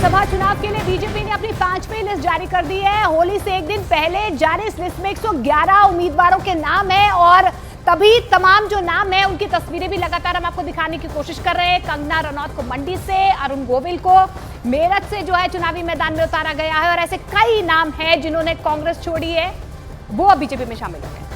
लोकसभा चुनाव के लिए बीजेपी ने अपनी 5वीं लिस्ट जारी कर दी है। होली से एक दिन पहले जारी इस लिस्ट में 111 उम्मीदवारों के नाम हैं और तभी तमाम जो नाम है उनकी तस्वीरें भी लगातार हम आपको दिखाने की कोशिश कर रहे हैं। कंगना रनौत को मंडी से, अरुण गोविल को मेरठ से जो है चुनावी मैदान में उतारा गया है और ऐसे कई नाम हैं जिन्होंने कांग्रेस छोड़ी है, वो अब बीजेपी में शामिल हो गए।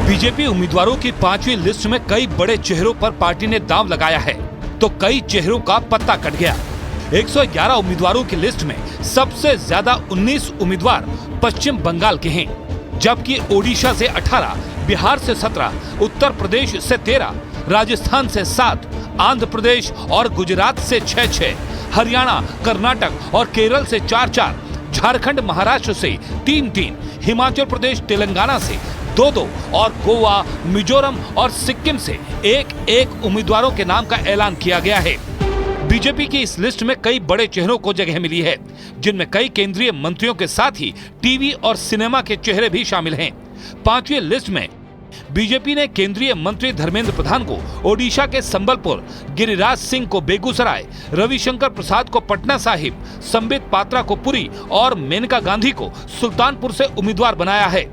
बीजेपी उम्मीदवारों की 5वीं लिस्ट में कई बड़े चेहरों पर पार्टी ने दांव लगाया है तो कई चेहरों का पत्ता कट गया। 111 उम्मीदवारों की लिस्ट में सबसे ज्यादा 19 उम्मीदवार पश्चिम बंगाल के हैं, जबकि ओडिशा से 18, बिहार से 17, उत्तर प्रदेश से 13, राजस्थान से 7, आंध्र प्रदेश और गुजरात से 6-6, हरियाणा, कर्नाटक और केरल से 4-4, झारखंड, महाराष्ट्र से 3-3, हिमाचल प्रदेश, तेलंगाना से 2-2 और गोवा, मिजोरम और सिक्किम से 1-1 उम्मीदवारों के नाम का ऐलान किया गया है। बीजेपी की इस लिस्ट में कई बड़े चेहरों को जगह मिली है, जिनमें कई केंद्रीय मंत्रियों के साथ ही टीवी और सिनेमा के चेहरे भी शामिल हैं। 5वीं लिस्ट में बीजेपी ने केंद्रीय मंत्री धर्मेंद्र प्रधान को ओडिशा के संबलपुर, गिरिराज सिंह को बेगूसराय, रविशंकर प्रसाद को पटना साहिब, संबित पात्रा को पुरी और मेनका गांधी को सुल्तानपुर से उम्मीदवार बनाया है।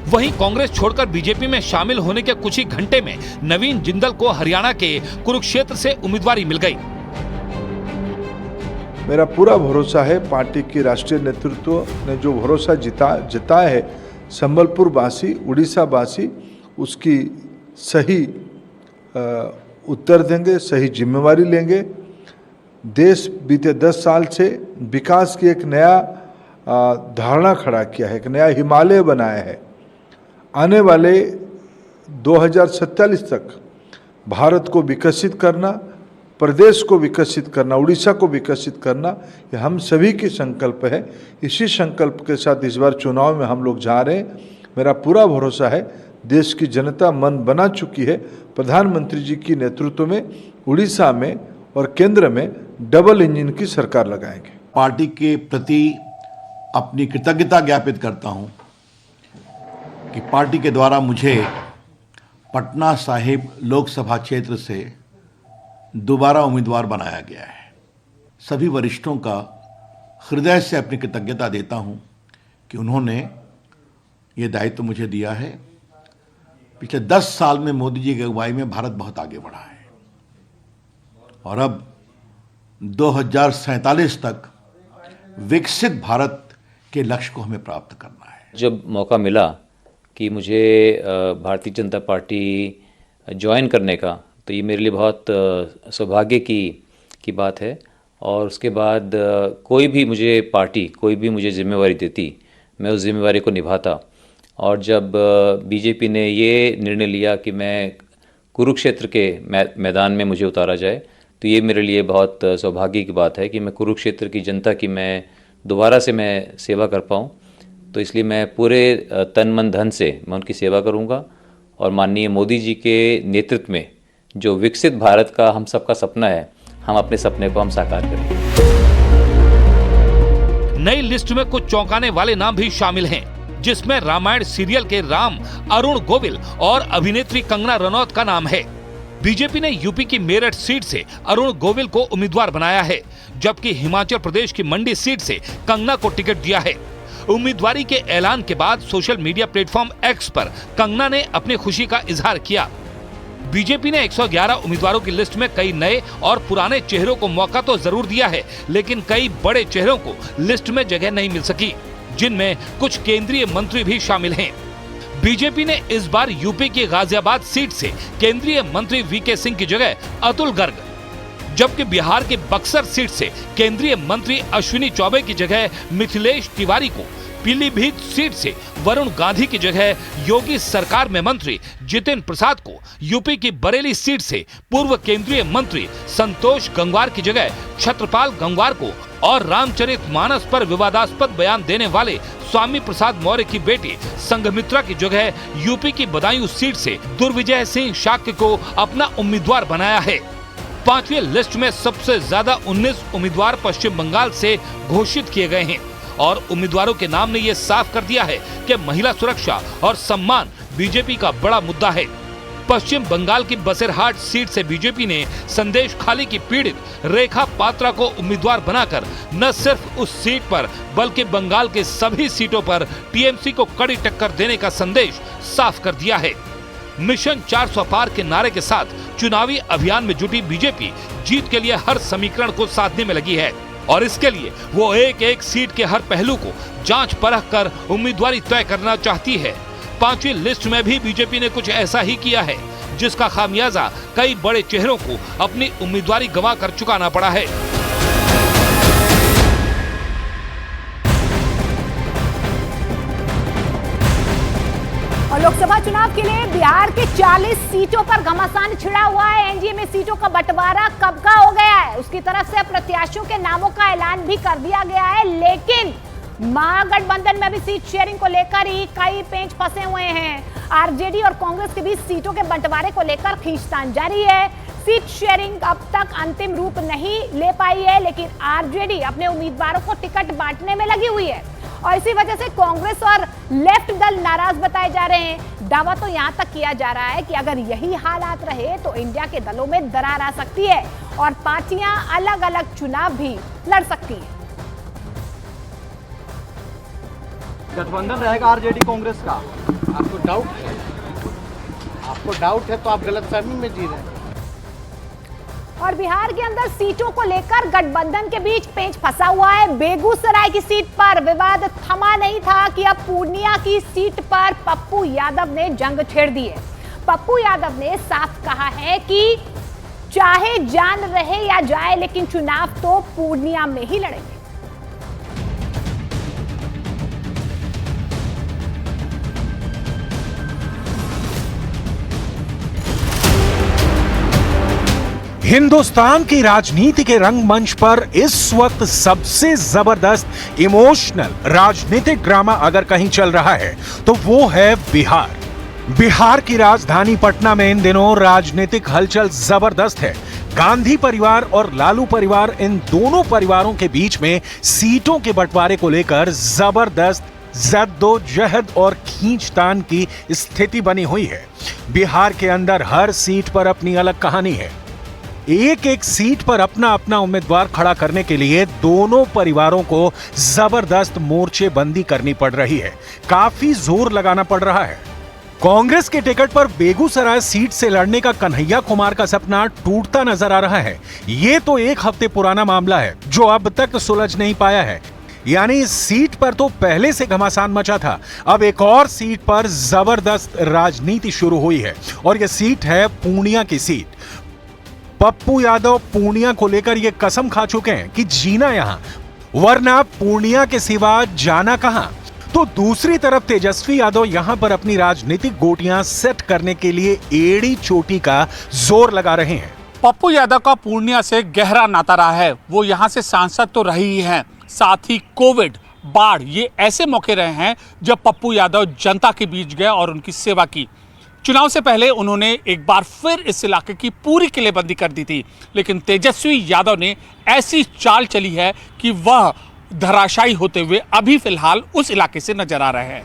वहीं कांग्रेस छोड़कर बीजेपी में शामिल होने के कुछ ही घंटे में नवीन जिंदल को हरियाणा के कुरुक्षेत्र से उम्मीदवारी मिल गई। मेरा पूरा भरोसा है, पार्टी की राष्ट्रीय नेतृत्व ने जो भरोसा जताया है, संबलपुर वासी, उड़ीसा वासी उसकी सही उत्तर देंगे, सही जिम्मेवारी लेंगे। देश बीते 10 साल से विकास की एक नया धारणा खड़ा किया है, एक नया हिमालय बनाया है। आने वाले 2047 तक भारत को विकसित करना, प्रदेश को विकसित करना, उड़ीसा को विकसित करना, ये हम सभी की संकल्प है। इसी संकल्प के साथ इस बार चुनाव में हम लोग जा रहे हैं। मेरा पूरा भरोसा है, देश की जनता मन बना चुकी है। प्रधानमंत्री जी की नेतृत्व में उड़ीसा में और केंद्र में डबल इंजन की सरकार लगाएंगे। पार्टी के प्रति अपनी कृतज्ञता ज्ञापित करता हूं कि पार्टी के द्वारा मुझे पटना साहिब लोकसभा क्षेत्र से दोबारा उम्मीदवार बनाया गया है। सभी वरिष्ठों का हृदय से अपनी कृतज्ञता देता हूं कि उन्होंने ये दायित्व मुझे दिया है। पिछले 10 साल में मोदी जी की अगुवाई में भारत बहुत आगे बढ़ा है और अब 2047 तक विकसित भारत के लक्ष्य को हमें प्राप्त करना है। जब मौका मिला कि मुझे भारतीय जनता पार्टी ज्वाइन करने का, तो ये मेरे लिए बहुत सौभाग्य की बात है। और उसके बाद कोई भी मुझे जिम्मेवारी देती, मैं उस जिम्मेवारी को निभाता। और जब बीजेपी ने ये निर्णय लिया कि मैं कुरुक्षेत्र के मैदान में मुझे उतारा जाए, तो ये मेरे लिए बहुत सौभाग्य की बात है कि मैं कुरुक्षेत्र की जनता की मैं दोबारा से मैं सेवा कर पाऊँ। तो इसलिए मैं पूरे तन मन धन से मैं उनकी सेवा करूंगा और माननीय मोदी जी के नेतृत्व में जो विकसित भारत का हम सबका सपना है, हम अपने सपने को हम साकार करेंगे। नई लिस्ट में कुछ चौंकाने वाले नाम भी शामिल हैं, जिसमें रामायण सीरियल के राम, अरुण गोविल और अभिनेत्री कंगना रनौत का नाम है। बीजेपी ने यूपी की मेरठ सीट से अरुण गोविल को उम्मीदवार बनाया है, जबकि हिमाचल प्रदेश की मंडी सीट से कंगना को टिकट दिया है। उम्मीदवारी के ऐलान के बाद सोशल मीडिया प्लेटफॉर्म एक्स पर कंगना ने अपनी खुशी का इजहार किया। बीजेपी ने 111 उम्मीदवारों की लिस्ट में कई नए और पुराने चेहरों को मौका तो जरूर दिया है, लेकिन कई बड़े चेहरों को लिस्ट में जगह नहीं मिल सकी, जिनमें कुछ केंद्रीय मंत्री भी शामिल हैं। बीजेपी ने इस बार यूपी की गाजियाबाद सीट से केंद्रीय मंत्री वीके सिंह की जगह अतुल गर्ग, जबकि बिहार के बक्सर सीट से केंद्रीय मंत्री अश्विनी चौबे की जगह मिथिलेश तिवारी को, पीलीभीत सीट से वरुण गांधी की जगह योगी सरकार में मंत्री जितिन प्रसाद को, यूपी की बरेली सीट से पूर्व केंद्रीय मंत्री संतोष गंगवार की जगह छत्रपाल गंगवार को और रामचरितमानस पर विवादास्पद बयान देने वाले स्वामी प्रसाद मौर्य की बेटी संघमित्रा की जगह यूपी की बदायूं सीट से दुर्विजय सिंह शाक्य को अपना उम्मीदवार बनाया है। 5वीं लिस्ट में सबसे ज्यादा 19 उम्मीदवार पश्चिम बंगाल से घोषित किए गए हैं और उम्मीदवारों के नाम ने यह साफ कर दिया है कि महिला सुरक्षा और सम्मान बीजेपी का बड़ा मुद्दा है। पश्चिम बंगाल की बसीरहाट सीट से बीजेपी ने संदेश खाली की पीड़ित रेखा पात्रा को उम्मीदवार बनाकर न सिर्फ उस सीट पर बल्कि बंगाल के सभी सीटों पर टीएमसी को कड़ी टक्कर देने का संदेश साफ कर दिया है। मिशन 400 पार के नारे के साथ चुनावी अभियान में जुटी बीजेपी जीत के लिए हर समीकरण को साधने में लगी है और इसके लिए वो एक एक सीट के हर पहलू को जांच परख कर उम्मीदवारी तय करना चाहती है। 5वीं लिस्ट में भी बीजेपी ने कुछ ऐसा ही किया है, जिसका खामियाजा कई बड़े चेहरों को अपनी उम्मीदवारी गंवा कर चुकाना पड़ा है। और लोकसभा चुनाव के लिए बिहार के 40 सीटों पर घमासान छिड़ा हुआ है। एनडीए में सीटों का बंटवारा कब का हो गया है, उसकी तरफ से प्रत्याशियों के नामों का ऐलान भी कर दिया गया है, लेकिन महागठबंधन में भी सीट शेयरिंग को लेकर ही कई पेंच फंसे हुए हैं। आरजेडी और कांग्रेस के बीच सीटों के बंटवारे को लेकर खींचतान जारी है। सीट शेयरिंग अब तक अंतिम रूप नहीं ले पाई है, लेकिन आरजेडी अपने उम्मीदवारों को टिकट बांटने में लगी हुई है और इसी वजह से कांग्रेस और लेफ्ट दल नाराज बताए जा रहे हैं। दावा तो यहां तक किया जा रहा है कि अगर यही हालात रहे तो इंडिया के दलों में दरार आ सकती है और पार्टियां अलग अलग चुनाव भी लड़ सकती हैं। गठबंधन रहेगा आरजेडी कांग्रेस का। आपको डाउट है तो आप गलतफहमी में जी रहे हैं। और बिहार के अंदर सीटों को लेकर गठबंधन के बीच पेंच फंसा हुआ है। बेगूसराय की सीट पर विवाद थमा नहीं था कि अब पूर्णिया की सीट पर पप्पू यादव ने जंग छेड़ दी है। पप्पू यादव ने साफ कहा है कि चाहे जान रहे या जाए, लेकिन चुनाव तो पूर्णिया में ही लड़ेंगे। हिंदुस्तान की राजनीति के रंगमंच पर इस वक्त सबसे जबरदस्त इमोशनल राजनीतिक ड्रामा अगर कहीं चल रहा है तो वो है बिहार। बिहार की राजधानी पटना में इन दिनों राजनीतिक हलचल जबरदस्त है। गांधी परिवार और लालू परिवार, इन दोनों परिवारों के बीच में सीटों के बंटवारे को लेकर जबरदस्त जद्दोजहद और खींचतान की स्थिति बनी हुई है। बिहार के अंदर हर सीट पर अपनी अलग कहानी है। एक एक सीट पर अपना अपना उम्मीदवार खड़ा करने के लिए दोनों परिवारों को जबरदस्त मोर्चेबंदी करनी पड़ रही है। काफी जोर लगाना पड़ रहा है। कांग्रेस के टिकट पर बेगूसराय सीट से लड़ने का कन्हैया कुमार का सपना टूटता नजर आ रहा है। ये तो एक हफ्ते पुराना मामला है जो अब तक सुलझ नहीं पाया है। यानी इस सीट पर तो पहले से घमासान मचा था, अब एक और सीट पर जबरदस्त राजनीति शुरू हुई है और यह सीट है पूर्णिया की सीट। पप्पू यादव पूर्णिया को लेकर यह कसम खा चुके हैं कि जीना यहां, वरना पूर्णिया के सिवा जाना कहां। तो दूसरी तरफ तेजस्वी यादव यहां पर अपनी राजनीतिक गोटियां सेट करने के लिए एड़ी चोटी का जोर लगा रहे हैं। पप्पू यादव का पूर्णिया से गहरा नाता रहा है। वो यहां से सांसद तो रहे ही हैं, साथ ही कोविड, बाढ़, ये ऐसे मौके रहे हैं जब पप्पू यादव जनता के बीच गए और उनकी सेवा की। चुनाव से पहले उन्होंने एक बार फिर इस इलाके की पूरी किलेबंदी कर दी थी, लेकिन तेजस्वी यादव ने ऐसी चाल चली है कि वह धराशायी होते हुए अभी फिलहाल उस इलाके से नजर आ रहे हैं।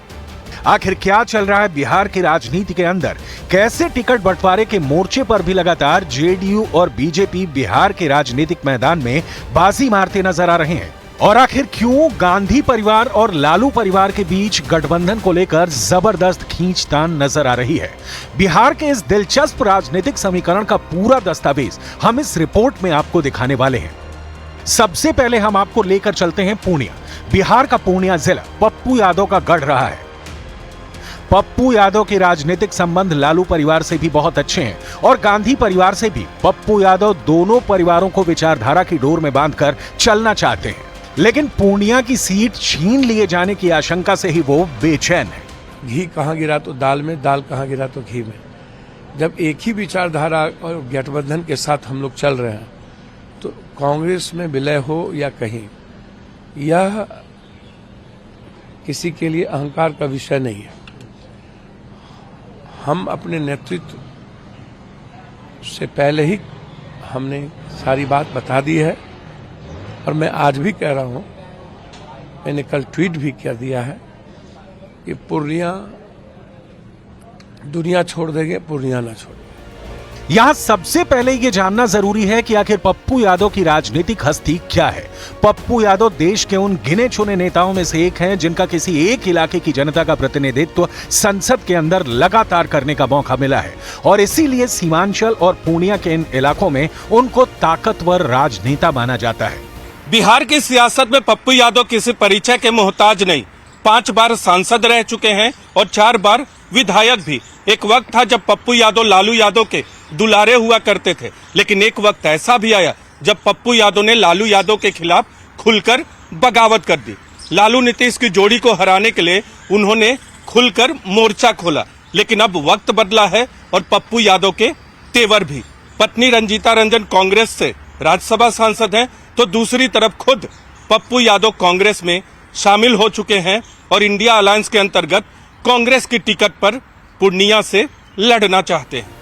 आखिर क्या चल रहा है बिहार की राजनीति के अंदर? कैसे टिकट बंटवारे के मोर्चे पर भी लगातार जेडीयू और बीजेपी बिहार के राजनीतिक मैदान में बाजी मारते नजर आ रहे हैं? और आखिर क्यों गांधी परिवार और लालू परिवार के बीच गठबंधन को लेकर जबरदस्त खींचतान नजर आ रही है? बिहार के इस दिलचस्प राजनीतिक समीकरण का पूरा दस्तावेज हम इस रिपोर्ट में आपको दिखाने वाले हैं। सबसे पहले हम आपको लेकर चलते हैं पूर्णिया। बिहार का पूर्णिया जिला पप्पू यादव का गढ़ रहा है। पप्पू यादव के राजनीतिक संबंध लालू परिवार से भी बहुत अच्छे हैं और गांधी परिवार से भी। पप्पू यादव दोनों परिवारों को विचारधारा की डोर में बांधकर चलना चाहते हैं, लेकिन पूर्णिया की सीट छीन लिए जाने की आशंका से ही वो बेचैन है। घी कहाँ गिरा तो दाल में, दाल कहाँ गिरा तो घी में। जब एक ही विचारधारा और गठबंधन के साथ हम लोग चल रहे हैं तो कांग्रेस में विलय हो या कहीं, यह किसी के लिए अहंकार का विषय नहीं है। हम अपने नेतृत्व से पहले ही हमने सारी बात बता दी है और मैं आज भी कह रहा हूं, मैंने कल ट्वीट भी कर दिया है कि पूर्णिया दुनिया छोड़ देंगे, पूर्णिया ना छोड़। यहां सबसे पहले ये जानना जरूरी है कि आखिर पप्पू यादव की राजनीतिक हस्ती क्या है। पप्पू यादव देश के उन गिने चुने नेताओं में से एक हैं जिनका किसी एक इलाके की जनता का प्रतिनिधित्व संसद के अंदर लगातार करने का मौका मिला है और इसीलिए सीमांचल और पूर्णिया के इन इलाकों में उनको ताकतवर राजनेता माना जाता है। बिहार की सियासत में पप्पू यादव किसी परिचय के मोहताज नहीं। 5 बार सांसद रह चुके हैं और 4 बार विधायक भी। एक वक्त था जब पप्पू यादव लालू यादव के दुलारे हुआ करते थे, लेकिन एक वक्त ऐसा भी आया जब पप्पू यादव ने लालू यादव के खिलाफ खुलकर बगावत कर दी। लालू नीतीश की जोड़ी को हराने के लिए उन्होंने खुलकर मोर्चा खोला, लेकिन अब वक्त बदला है और पप्पू यादव के तेवर भी। पत्नी रंजीता रंजन कांग्रेस से राज्यसभा सांसद हैं, तो दूसरी तरफ खुद पप्पू यादव कांग्रेस में शामिल हो चुके हैं और इंडिया अलायंस के अंतर्गत कांग्रेस की टिकट पर पूर्णिया से लड़ना चाहते हैं।